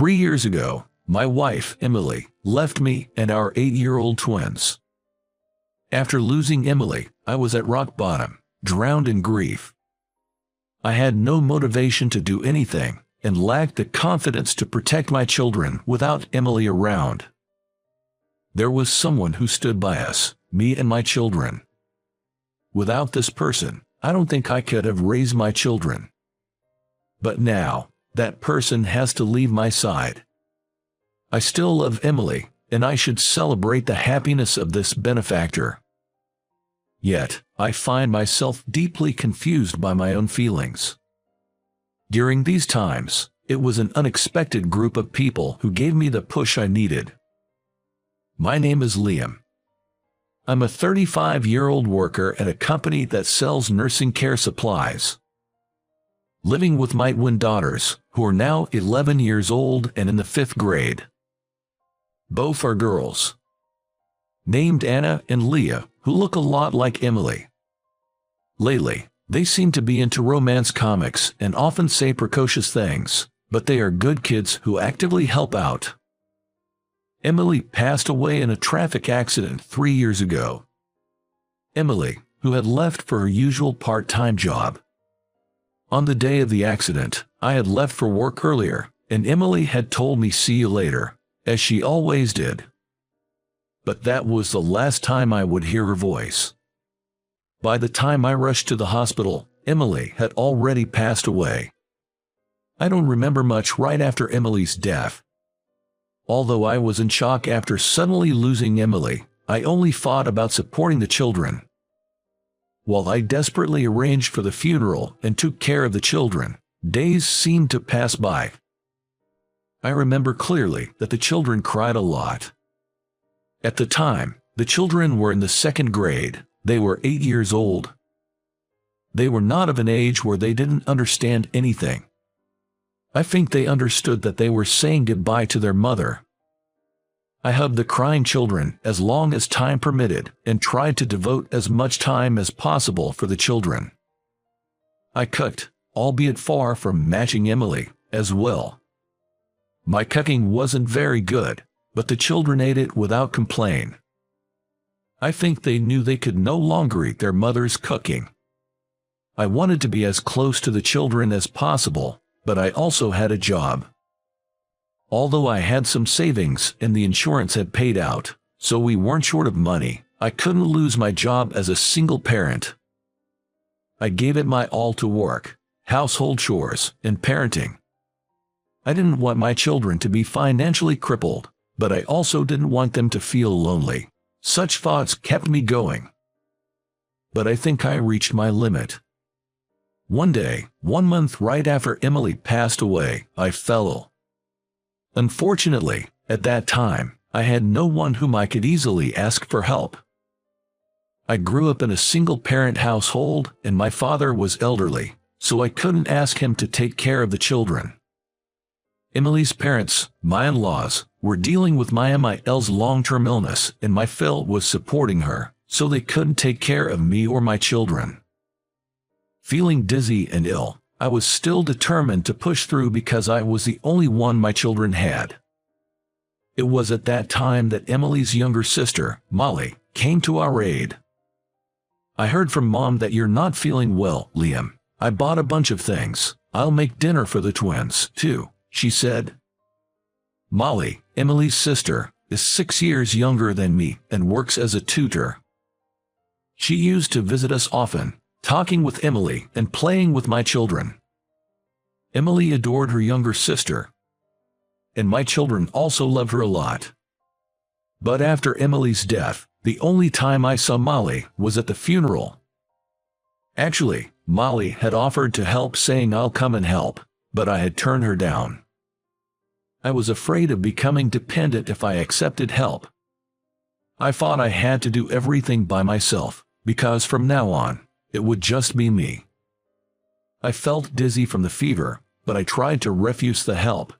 3 years ago, my wife, Emily, left me and our 8-year-old twins. After losing Emily, I was at rock bottom, drowned in grief. I had no motivation to do anything, and lacked the confidence to protect my children without Emily around. There was someone who stood by us, me and my children. Without this person, I don't think I could have raised my children. But now, that person has to leave my side. I still love Emily, and I should celebrate the happiness of this benefactor. Yet, I find myself deeply confused by my own feelings. During these times, it was an unexpected group of people who gave me the push I needed. My name is Liam. I'm a 35-year-old worker at a company that sells nursing care supplies. Living with my twin daughters, who are now 11 years old and in the 5th grade. Both are girls, named Anna and Leah, who look a lot like Emily. Lately, they seem to be into romance comics and often say precocious things, but they are good kids who actively help out. Emily passed away in a traffic accident 3 years ago. Emily, who had left for her usual part-time job. On the day of the accident, I had left for work earlier, and Emily had told me see you later, as she always did. But that was the last time I would hear her voice. By the time I rushed to the hospital, Emily had already passed away. I don't remember much right after Emily's death. Although I was in shock after suddenly losing Emily, I only thought about supporting the children. While I desperately arranged for the funeral and took care of the children, days seemed to pass by. I remember clearly that the children cried a lot. At the time, the children were in the 2nd grade. They were 8 years old. They were not of an age where they didn't understand anything. I think they understood that they were saying goodbye to their mother. I hugged the crying children as long as time permitted and tried to devote as much time as possible for the children. I cooked, albeit far from matching Emily, as well. My cooking wasn't very good, but the children ate it without complaint. I think they knew they could no longer eat their mother's cooking. I wanted to be as close to the children as possible, but I also had a job. Although I had some savings and the insurance had paid out, so we weren't short of money, I couldn't lose my job as a single parent. I gave it my all to work, household chores, and parenting. I didn't want my children to be financially crippled, but I also didn't want them to feel lonely. Such thoughts kept me going. But I think I reached my limit. One day, 1 month right after Emily passed away, I fell ill. Unfortunately, at that time, I had no one whom I could easily ask for help. I grew up in a single-parent household, and my father was elderly, so I couldn't ask him to take care of the children. Emily's parents, my in-laws, were dealing with my MIL's long-term illness, and my Phil was supporting her, so they couldn't take care of me or my children. Feeling dizzy and ill, I was still determined to push through because I was the only one my children had. It was at that time that Emily's younger sister, Molly, came to our aid. I heard from Mom that you're not feeling well, Liam. I bought a bunch of things. I'll make dinner for the twins, too, she said. Molly, Emily's sister, is 6 years younger than me and works as a tutor. She used to visit us often, talking with Emily and playing with my children. Emily adored her younger sister, and my children also loved her a lot. But after Emily's death, the only time I saw Molly was at the funeral. Actually, Molly had offered to help, saying I'll come and help, but I had turned her down. I was afraid of becoming dependent if I accepted help. I thought I had to do everything by myself, because from now on, it would just be me. I felt dizzy from the fever, but I tried to refuse the help.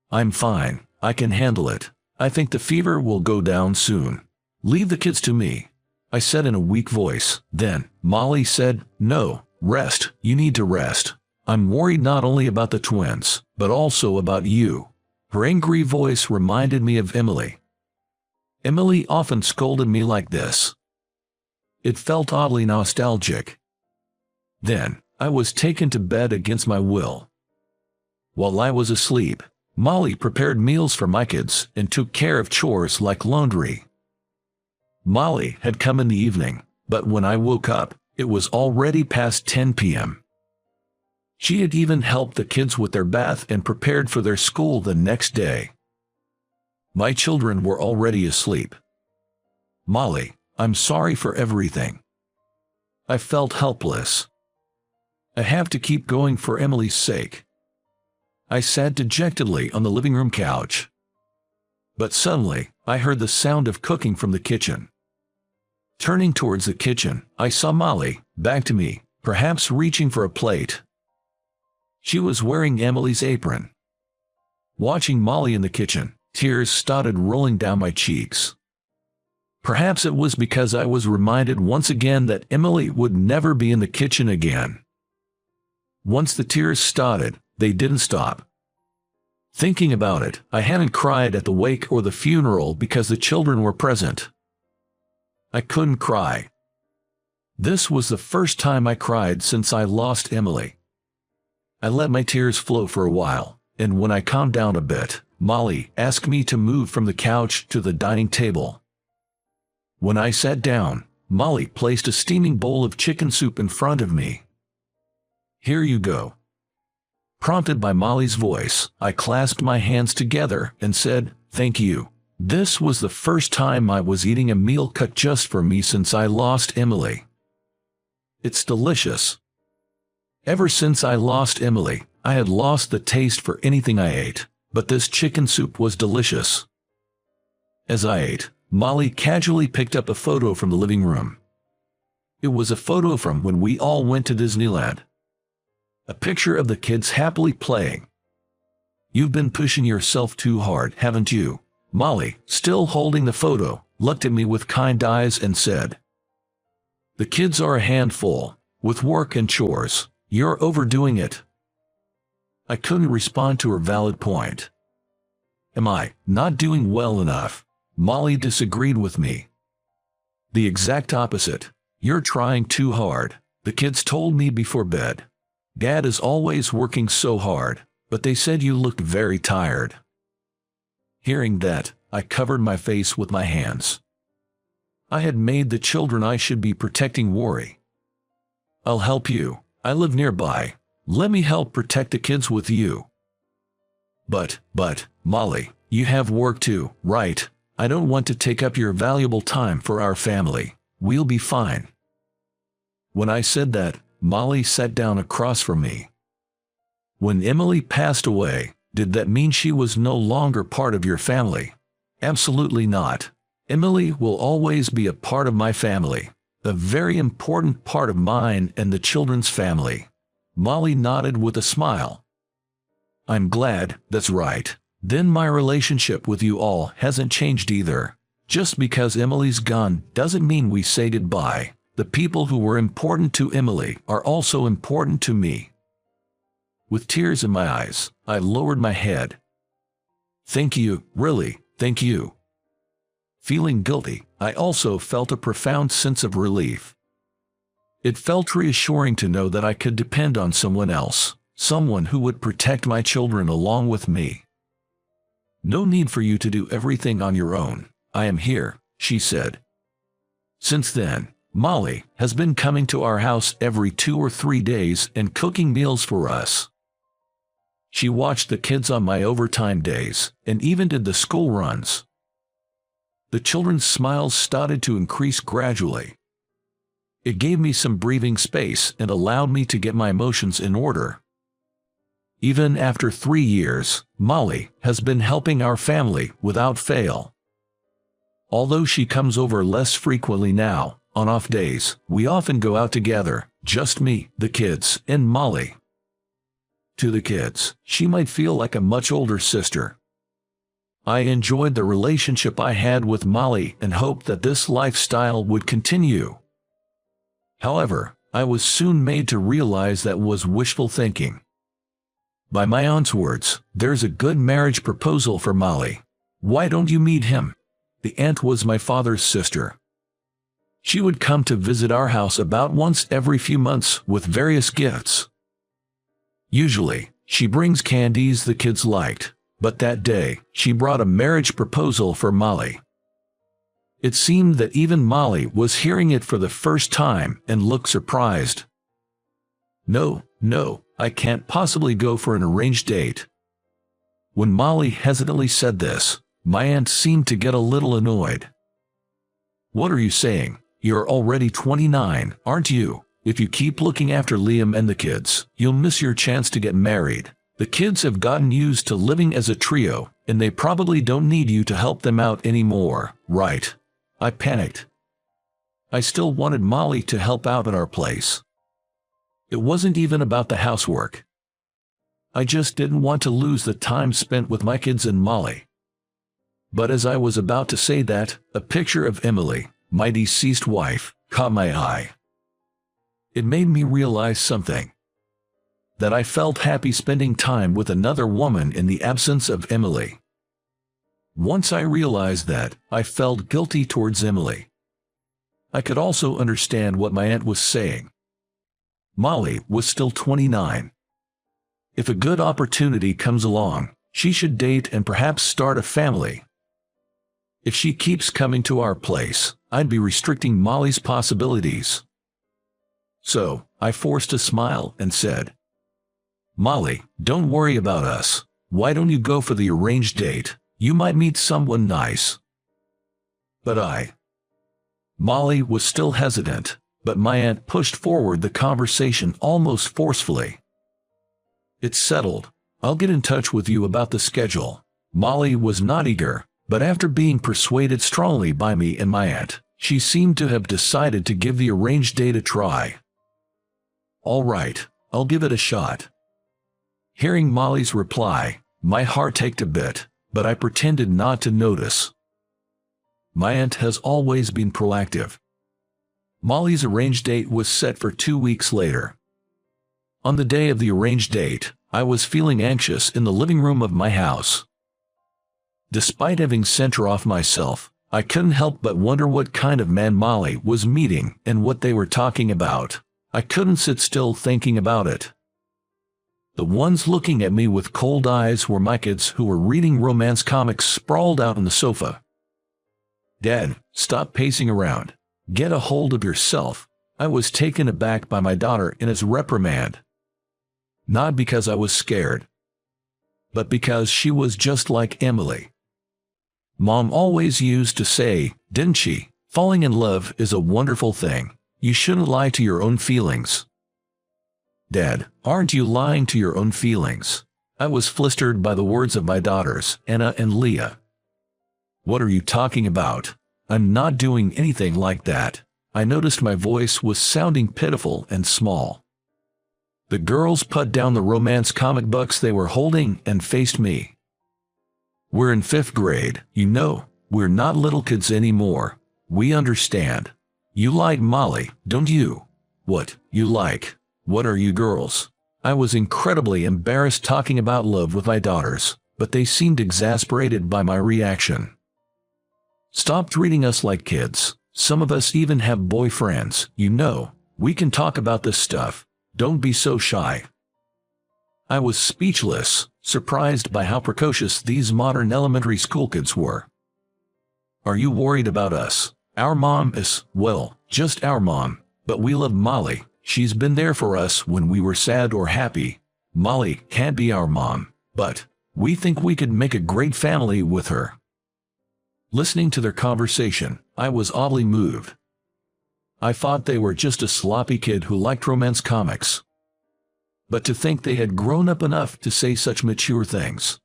I'm fine, I can handle it. I think the fever will go down soon. Leave the kids to me, I said in a weak voice. Then, Molly said, no, rest, you need to rest. I'm worried not only about the twins, but also about you. Her angry voice reminded me of Emily. Emily often scolded me like this. It felt oddly nostalgic. Then, I was taken to bed against my will. While I was asleep, Molly prepared meals for my kids and took care of chores like laundry. Molly had come in the evening, but when I woke up, it was already past 10 p.m. She had even helped the kids with their bath and prepared for their school the next day. My children were already asleep. "Molly, I'm sorry for everything." I felt helpless. I have to keep going for Emily's sake. I sat dejectedly on the living room couch. But suddenly, I heard the sound of cooking from the kitchen. Turning towards the kitchen, I saw Molly, back to me, perhaps reaching for a plate. She was wearing Emily's apron. Watching Molly in the kitchen, tears started rolling down my cheeks. Perhaps it was because I was reminded once again that Emily would never be in the kitchen again. Once the tears started, they didn't stop. Thinking about it, I hadn't cried at the wake or the funeral because the children were present. I couldn't cry. This was the first time I cried since I lost Emily. I let my tears flow for a while, and when I calmed down a bit, Molly asked me to move from the couch to the dining table. When I sat down, Molly placed a steaming bowl of chicken soup in front of me. "Here you go." Prompted by Molly's voice, I clasped my hands together and said, "Thank you." This was the first time I was eating a meal cut just for me since I lost Emily. It's delicious. Ever since I lost Emily, I had lost the taste for anything I ate, but this chicken soup was delicious. As I ate, Molly casually picked up a photo from the living room. It was a photo from when we all went to Disneyland. A picture of the kids happily playing. "You've been pushing yourself too hard, haven't you?" Molly, still holding the photo, looked at me with kind eyes and said, "The kids are a handful, with work and chores. You're overdoing it." I couldn't respond to her valid point. "Am I not doing well enough?" Molly disagreed with me. "The exact opposite. You're trying too hard," the kids told me before bed. "Dad is always working so hard, but they said you looked very tired." Hearing that, I covered my face with my hands. I had made the children I should be protecting worry. "I'll help you. I live nearby. Let me help protect the kids with you." But, Molly, you have work too, right? I don't want to take up your valuable time for our family. We'll be fine." When I said that, Molly sat down across from me. "When Emily passed away, did that mean she was no longer part of your family?" "Absolutely not. Emily will always be a part of my family, a very important part of mine and the children's family." Molly nodded with a smile. "I'm glad, that's right. Then my relationship with you all hasn't changed either. Just because Emily's gone doesn't mean we say goodbye. The people who were important to Emily are also important to me." With tears in my eyes, I lowered my head. "Thank you, really, thank you." Feeling guilty, I also felt a profound sense of relief. It felt reassuring to know that I could depend on someone else, someone who would protect my children along with me. "No need for you to do everything on your own. I am here," she said. Since then, Molly has been coming to our house every 2 or 3 days and cooking meals for us. She watched the kids on my overtime days, and even did the school runs. The children's smiles started to increase gradually. It gave me some breathing space and allowed me to get my emotions in order. Even after 3 years, Molly has been helping our family without fail. Although she comes over less frequently now, on off days, we often go out together, just me, the kids, and Molly. To the kids, she might feel like a much older sister. I enjoyed the relationship I had with Molly and hoped that this lifestyle would continue. However, I was soon made to realize that was wishful thinking. By my aunt's words, there's a good marriage proposal for Molly. Why don't you meet him? The aunt was my father's sister. She would come to visit our house about once every few months with various gifts. Usually, she brings candies the kids liked, but that day, she brought a marriage proposal for Molly. It seemed that even Molly was hearing it for the first time and looked surprised. No, I can't possibly go for an arranged date. When Molly hesitantly said this, my aunt seemed to get a little annoyed. What are you saying? You're already 29, aren't you? If you keep looking after Liam and the kids, you'll miss your chance to get married. The kids have gotten used to living as a trio, and they probably don't need you to help them out anymore, right? I panicked. I still wanted Molly to help out at our place. It wasn't even about the housework. I just didn't want to lose the time spent with my kids and Molly. But as I was about to say that, a picture of Emily, my deceased wife, caught my eye. It made me realize something. That I felt happy spending time with another woman in the absence of Emily. Once I realized that, I felt guilty towards Emily. I could also understand what my aunt was saying. Molly was still 29. If a good opportunity comes along, she should date and perhaps start a family. If she keeps coming to our place, I'd be restricting Molly's possibilities. So, I forced a smile and said, Molly, don't worry about us. Why don't you go for the arranged date? You might meet someone nice. But Molly was still hesitant, but my aunt pushed forward the conversation almost forcefully. It's settled. I'll get in touch with you about the schedule. Molly was not eager, but after being persuaded strongly by me and my aunt, she seemed to have decided to give the arranged date a try. All right, I'll give it a shot. Hearing Molly's reply, my heart ached a bit, but I pretended not to notice. My aunt has always been proactive. Molly's arranged date was set for 2 weeks later. On the day of the arranged date, I was feeling anxious in the living room of my house. Despite having sent her off myself, I couldn't help but wonder what kind of man Molly was meeting and what they were talking about. I couldn't sit still thinking about it. The ones looking at me with cold eyes were my kids who were reading romance comics sprawled out on the sofa. Dad, stop pacing around. Get a hold of yourself. I was taken aback by my daughter in his reprimand. Not because I was scared, but because she was just like Emily. Mom always used to say, didn't she? Falling in love is a wonderful thing. You shouldn't lie to your own feelings. Dad, aren't you lying to your own feelings? I was flustered by the words of my daughters, Anna and Leah. What are you talking about? I'm not doing anything like that. I noticed my voice was sounding pitiful and small. The girls put down the romance comic books they were holding and faced me. We're in 5th grade, you know. We're not little kids anymore. We understand. You like Molly, don't you? What, you like? What are you girls? I was incredibly embarrassed talking about love with my daughters, but they seemed exasperated by my reaction. Stop treating us like kids. Some of us even have boyfriends, you know. We can talk about this stuff. Don't be so shy. I was speechless, surprised by how precocious these modern elementary school kids were. Are you worried about us? Our mom is, well, just our mom, but we love Molly. She's been there for us when we were sad or happy. Molly can't be our mom, but we think we could make a great family with her. Listening to their conversation, I was oddly moved. I thought they were just a sloppy kid who liked romance comics. But to think they had grown up enough to say such mature things.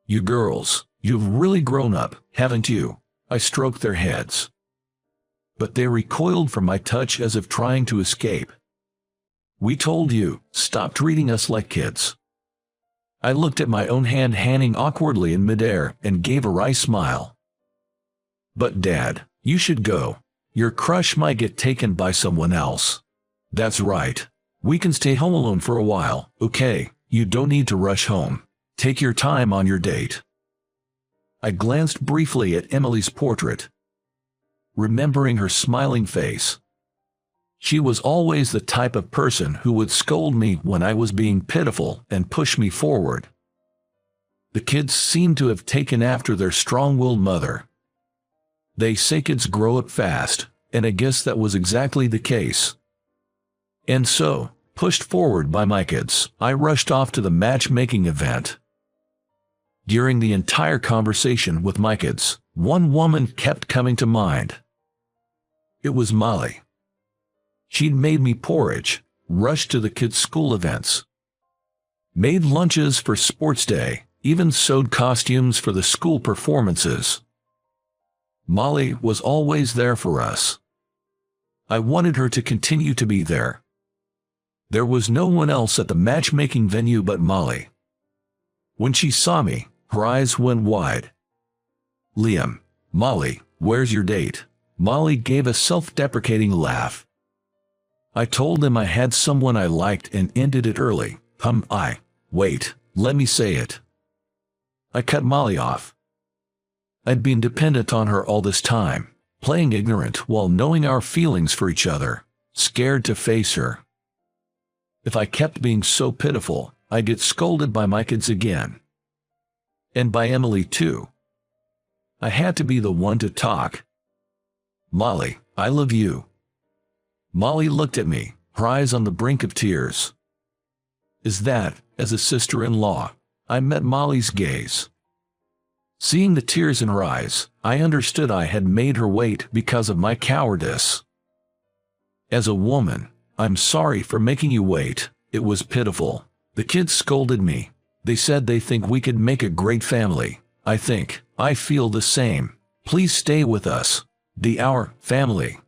You girls, you've really grown up, haven't you? I stroked their heads. But they recoiled from my touch as if trying to escape. We told you, stop treating us like kids. I looked at my own hand hanging awkwardly in midair and gave a wry smile. But Dad, you should go. Your crush might get taken by someone else. That's right. We can stay home alone for a while, okay? You don't need to rush home. Take your time on your date. I glanced briefly at Emily's portrait, remembering her smiling face. She was always the type of person who would scold me when I was being pitiful and push me forward. The kids seemed to have taken after their strong-willed mother. They say kids grow up fast, and I guess that was exactly the case. And so, pushed forward by my kids, I rushed off to the matchmaking event. During the entire conversation with my kids, one woman kept coming to mind. It was Molly. She'd made me porridge, rushed to the kids' school events, made lunches for sports day, even sewed costumes for the school performances. Molly was always there for us. I wanted her to continue to be there. There was no one else at the matchmaking venue but Molly. When she saw me, her eyes went wide. "Liam, Molly, where's your date?" Molly gave a self-deprecating laugh. I told them I had someone I liked and ended it early. Wait, let me say it. I cut Molly off. I'd been dependent on her all this time, playing ignorant while knowing our feelings for each other, scared to face her. If I kept being so pitiful, I'd get scolded by my kids again. And by Emily too. I had to be the one to talk. "Molly, I love you." Molly looked at me, her eyes on the brink of tears. Is that, as a sister-in-law? I met Molly's gaze. Seeing the tears in her eyes, I understood I had made her wait because of my cowardice. As a woman, "I'm sorry for making you wait. It was pitiful." The kids scolded me. They said they think we could make a great family. I feel the same. Please stay with us. Our family.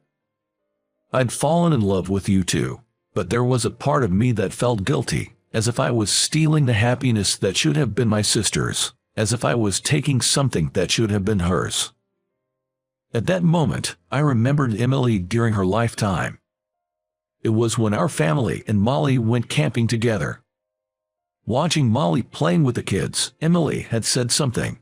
I'd fallen in love with you too, but there was a part of me that felt guilty, as if I was stealing the happiness that should have been my sister's, as if I was taking something that should have been hers. At that moment, I remembered Emily during her lifetime. It was when our family and Molly went camping together. Watching Molly playing with the kids, Emily had said something.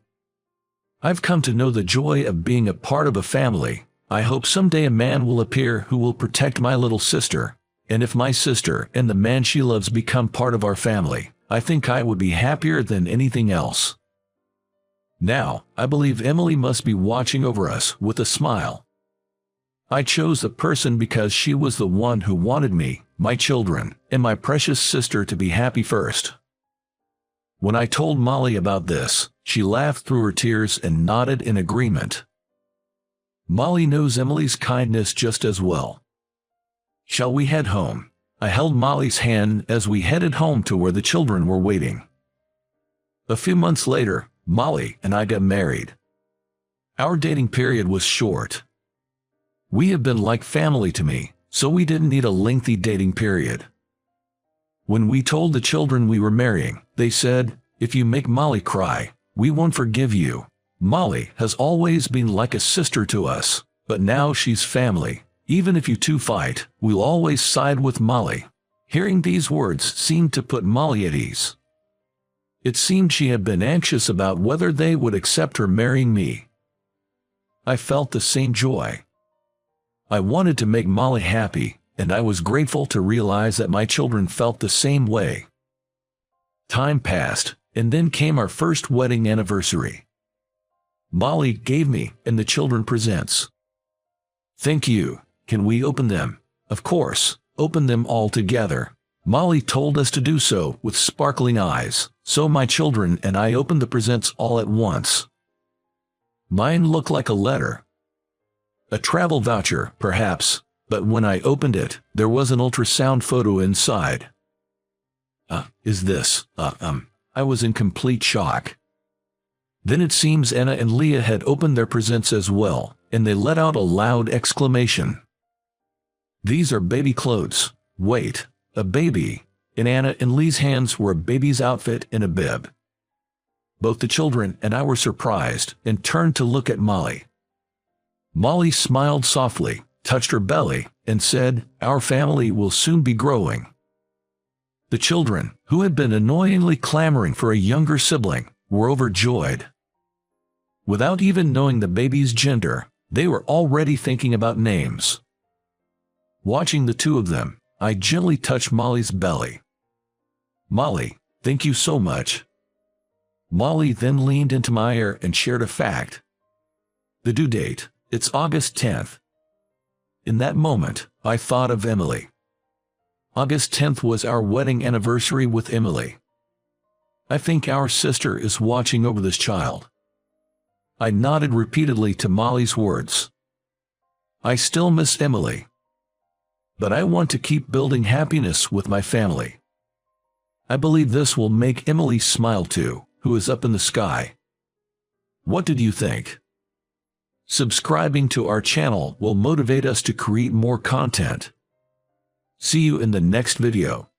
"I've come to know the joy of being a part of a family. I hope someday a man will appear who will protect my little sister. And if my sister and the man she loves become part of our family, I think I would be happier than anything else." Now, I believe Emily must be watching over us with a smile. I chose the person because she was the one who wanted me, my children, and my precious sister to be happy first. When I told Molly about this, she laughed through her tears and nodded in agreement. Molly knows Emily's kindness just as well. "Shall we head home?" I held Molly's hand as we headed home to where the children were waiting. A few months later, Molly and I got married. Our dating period was short. We have been like family to me, so we didn't need a lengthy dating period. When we told the children we were marrying, they said, "If you make Molly cry, we won't forgive you." Molly has always been like a sister to us, but now she's family. Even if you two fight, we'll always side with Molly. Hearing these words seemed to put Molly at ease. It seemed she had been anxious about whether they would accept her marrying me. I felt the same joy. I wanted to make Molly happy, and I was grateful to realize that my children felt the same way. Time passed, and then came our first wedding anniversary. Molly gave me and the children presents. "Thank you. Can we open them?" "Of course, open them all together." Molly told us to do so with sparkling eyes, so my children and I opened the presents all at once. Mine looked like a letter. A travel voucher, perhaps, but when I opened it, there was an ultrasound photo inside. I was in complete shock. Then it seems Anna and Leah had opened their presents as well, and they let out a loud exclamation. "These are baby clothes." Wait, a baby? In Anna and Lee's hands were a baby's outfit and a bib. Both the children and I were surprised and turned to look at Molly. Molly smiled softly, touched her belly, and said, "Our family will soon be growing." The children, who had been annoyingly clamoring for a younger sibling, were overjoyed. Without even knowing the baby's gender, they were already thinking about names. Watching the two of them, I gently touched Molly's belly. "Molly, thank you so much." Molly then leaned into my ear and shared a fact. "The due date, it's August 10th. In that moment, I thought of Emily. August 10th was our wedding anniversary with Emily. I think our sister is watching over this child." I nodded repeatedly to Molly's words. "I still miss Emily. But I want to keep building happiness with my family. I believe this will make Emily smile too, who is up in the sky." What did you think? Subscribing to our channel will motivate us to create more content. See you in the next video.